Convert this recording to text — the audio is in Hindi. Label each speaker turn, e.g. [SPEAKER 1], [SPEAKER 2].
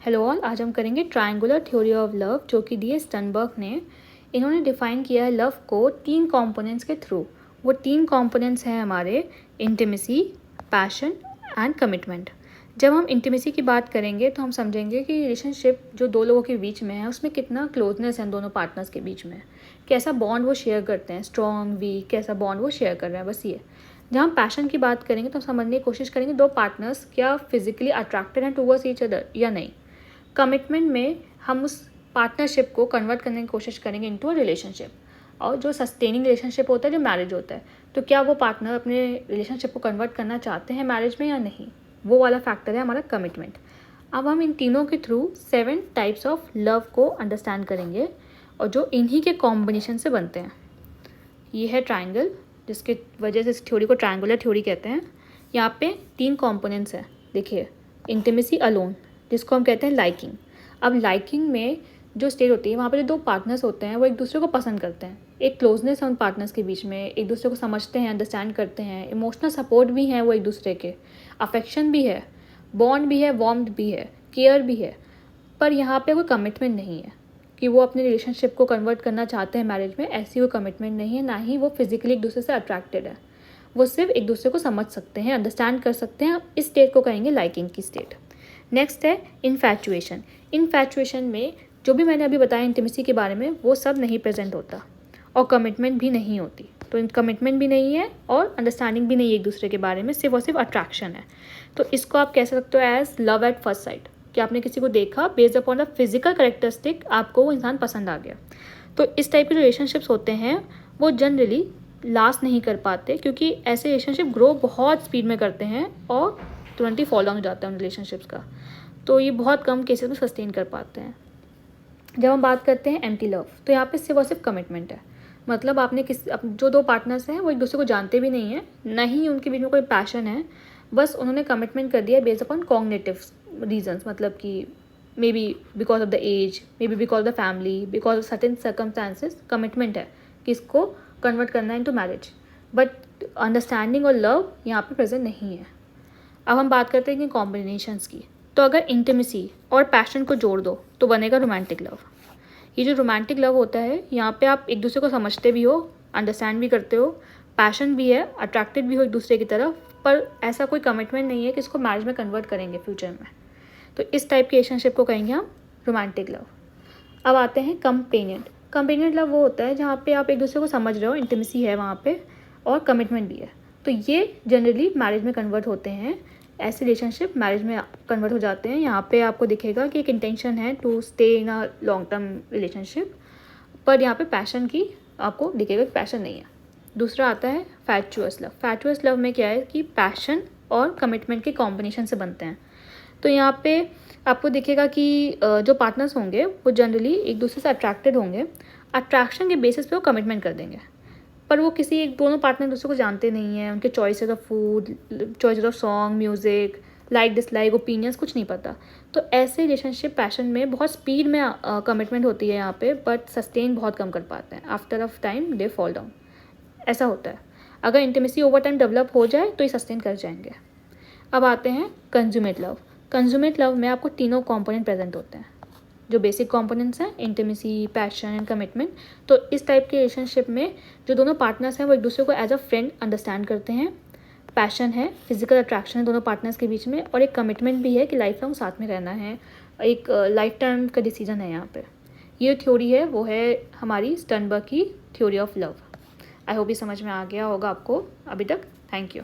[SPEAKER 1] हेलो ऑल, आज हम करेंगे ट्रायंगुलर थ्योरी ऑफ लव जो कि दी है स्टनबर्ग ने। इन्होंने डिफाइन किया है लव को 3 कंपोनेंट्स के थ्रू। वो 3 कंपोनेंट्स हैं हमारे इंटीमेसी, पैशन एंड कमिटमेंट। जब हम इंटीमेसी की बात करेंगे तो हम समझेंगे कि रिलेशनशिप जो दो लोगों के बीच में है उसमें कितना क्लोजनेस है दोनों पार्टनर्स के बीच में, कैसा बॉन्ड वो शेयर करते हैं, स्ट्रॉन्ग वीक, कैसा बॉन्ड वो शेयर कर रहे हैं, बस ये। जहाँ हम पैशन की बात करेंगे तो हम समझने की कोशिश करेंगे दो पार्टनर्स क्या फिजिकली अट्रैक्टेड हैं टूवर्ड्स ईच अदर या नहीं। कमिटमेंट में हम उस पार्टनरशिप को कन्वर्ट करने की कोशिश करेंगे इनटू अ रिलेशनशिप। और जो सस्टेनिंग रिलेशनशिप होता है, जो मैरिज होता है, तो क्या वो पार्टनर अपने रिलेशनशिप को कन्वर्ट करना चाहते हैं मैरिज में या नहीं, वो वाला फैक्टर है हमारा कमिटमेंट। अब हम इन तीनों के थ्रू 7 टाइप्स ऑफ लव को अंडरस्टैंड करेंगे और जो इन्हीं के कॉम्बिनेशन से बनते हैं। ये है ट्राइंगल, जिसके वजह से इस थ्योरी को ट्रायंगुलर थ्योरी कहते हैं। यहाँ पे 3 कॉम्पोनेंट्स हैं, देखिए। इंटीमेसी अलोन, जिसको हम कहते हैं लाइकिंग। अब लाइकिंग में जो स्टेज होती है वहाँ पे जो 2 पार्टनर्स होते हैं वो एक दूसरे को पसंद करते हैं, एक क्लोजनेस है उन पार्टनर्स के बीच में, एक दूसरे को समझते हैं, अंडरस्टैंड करते हैं, इमोशनल सपोर्ट भी है वो एक दूसरे के, अफेक्शन भी है, बॉन्ड भी है, वार्मथ भी है, केयर भी है। पर यहाँ पे कोई कमिटमेंट नहीं है कि वो अपने रिलेशनशिप को कन्वर्ट करना चाहते हैं मैरिज में, ऐसी कोई कमिटमेंट नहीं है, ना ही वो फिजिकली एक दूसरे से अट्रैक्टेड है। वो सिर्फ एक दूसरे को समझ सकते हैं, अंडरस्टैंड कर सकते हैं। इस स्टेट को कहेंगे लाइकिंग की स्टेट। नेक्स्ट है इन्फैचुएशन। इन्फैचुएशन में जो भी मैंने अभी बताया इंटीमेसी के बारे में वो सब नहीं प्रेजेंट होता और कमिटमेंट भी नहीं होती। तो कमिटमेंट भी नहीं है और अंडरस्टैंडिंग भी नहीं है एक दूसरे के बारे में, सिर्फ और सिर्फ अट्रैक्शन है। तो इसको आप कह सकते हो as love at first sight, कि आपने किसी को देखा, based upon the physical characteristic आपको वो इंसान पसंद आ गया। तो इस टाइप के रिलेशनशिप्स होते हैं वो जनरली लास्ट नहीं कर पाते, क्योंकि ऐसे रिलेशनशिप ग्रो बहुत स्पीड में करते हैं और तुरंत ही फॉल डाउन हो जाता है उन रिलेशनशिप्स का। तो ये बहुत कम केसेस में सस्टेन कर पाते हैं। जब हम बात करते हैं एम्प्टी लव, तो यहाँ पे सिर्फ और सिर्फ कमिटमेंट है। मतलब आपने जो 2 पार्टनर्स हैं वो एक दूसरे को जानते भी नहीं हैं, ना ही उनके बीच में कोई पैशन है, बस उन्होंने कमिटमेंट कर दिया बेस्ड अपॉन कॉग्निटिव रीजंस। मतलब कि maybe because of the age, maybe because of the family, because of certain circumstances commitment है कि इसको कन्वर्ट करना है इनटू मैरिज, बट अंडरस्टैंडिंग और लव यहाँ पे प्रेजेंट नहीं है। अब हम बात करते हैं कि कॉम्बिनेशंस की। तो अगर इंटीमेसी और पैशन को जोड़ दो तो बनेगा रोमांटिक लव। ये जो रोमांटिक लव होता है, यहाँ पे आप एक दूसरे को समझते भी हो, अंडरस्टैंड भी करते हो, पैशन भी है, अट्रैक्टेड भी हो एक दूसरे की तरफ, पर ऐसा कोई कमिटमेंट नहीं है कि इसको मैरिज में कन्वर्ट करेंगे फ्यूचर में। तो इस टाइप के रिलेशनशिप को कहेंगे हम रोमांटिक लव। अब आते हैं कंपेनियन। कंपेनियन लव वो होता है जहाँ पे आप एक दूसरे को समझ रहे हो, इंटीमेसी है वहाँ पे और कमिटमेंट भी है। तो ये जनरली मैरिज में कन्वर्ट होते हैं, ऐसे रिलेशनशिप मैरिज में कन्वर्ट हो जाते हैं। यहाँ पे आपको दिखेगा कि एक इंटेंशन है to stay in a long term relationship, पर यहाँ पे पैशन की आपको दिखेगा कि पैशन नहीं है। दूसरा आता है फैचुअस लव। फैचुअस लव में क्या है कि पैशन और कमिटमेंट के कॉम्बिनेशन से बनते हैं। तो यहाँ पे आपको दिखेगा कि जो पार्टनर्स होंगे वो जनरली एक दूसरे से अट्रैक्टेड होंगे, अट्रैक्शन के बेसिस पे वो कमिटमेंट कर देंगे, पर वो किसी एक दोनों पार्टनर दूसरे को जानते नहीं हैं, उनके choices of food, choices of song, music, like dislike, opinions कुछ नहीं पता। तो ऐसे रिलेशनशिप पैशन में बहुत स्पीड में कमिटमेंट होती है यहाँ पे, बट सस्टेन बहुत कम कर पाते हैं, after of time they fall down. ऐसा होता है। अगर इंटीमेसी ओवर टाइम डेवलप हो जाए तो ये सस्टेन कर जाएंगे। अब आते हैं कंज्यूमेट लव। कंज्यूमेट लव में आपको तीनों कॉम्पोनेंट प्रेजेंट होते हैं, जो बेसिक कंपोनेंट्स हैं इंटीमेसी, पैशन एंड कमिटमेंट। तो इस टाइप के रिलेशनशिप में जो दोनों पार्टनर्स हैं वो एक दूसरे को एज अ फ्रेंड अंडरस्टैंड करते हैं, पैशन है, फिजिकल अट्रैक्शन है दोनों पार्टनर्स के बीच में, और एक कमिटमेंट भी है कि लाइफ लॉन्ग साथ में रहना है, एक लाइफ टाइम का डिसीजन है यहाँ पे। ये थ्योरी है वो है हमारी स्टनबर्ग की theory of love. I hope ये समझ में आ गया होगा आपको अभी तक। Thank you.